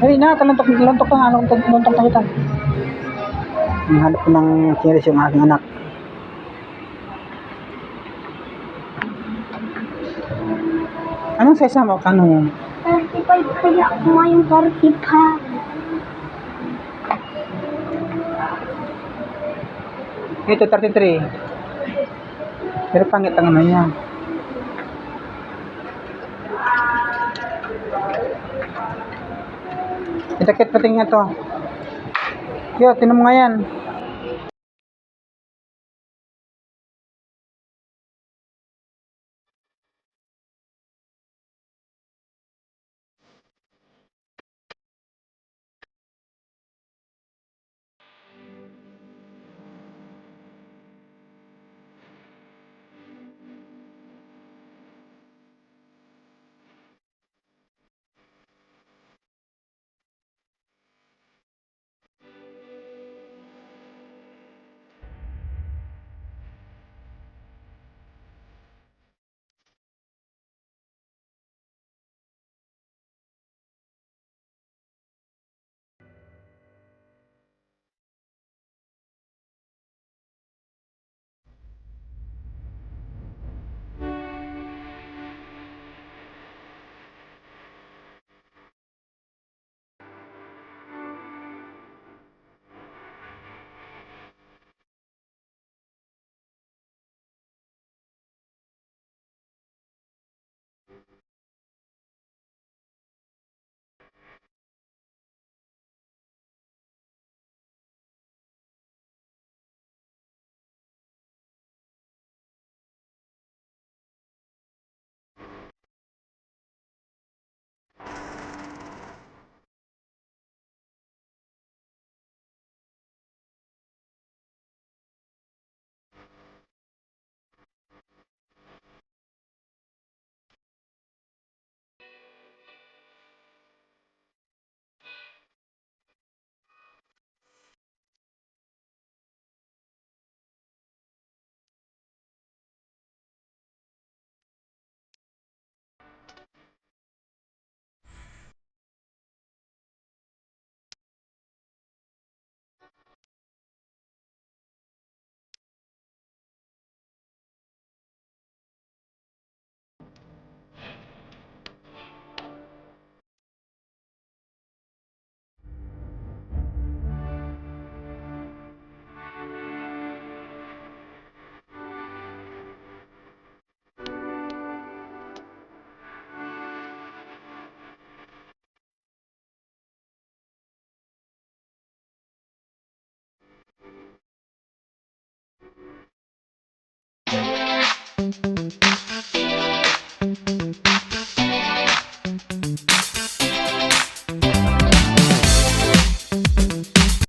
Ay na, talantok na, luntok na kita. Hanap ko ng kinis yung aking anak. Anong size mo? Kano? 35 kaya kuma yung 35. Ito 33. Pero pangit ang ano niya. Itakit pating nga to. Yo, tinan mo nga yan.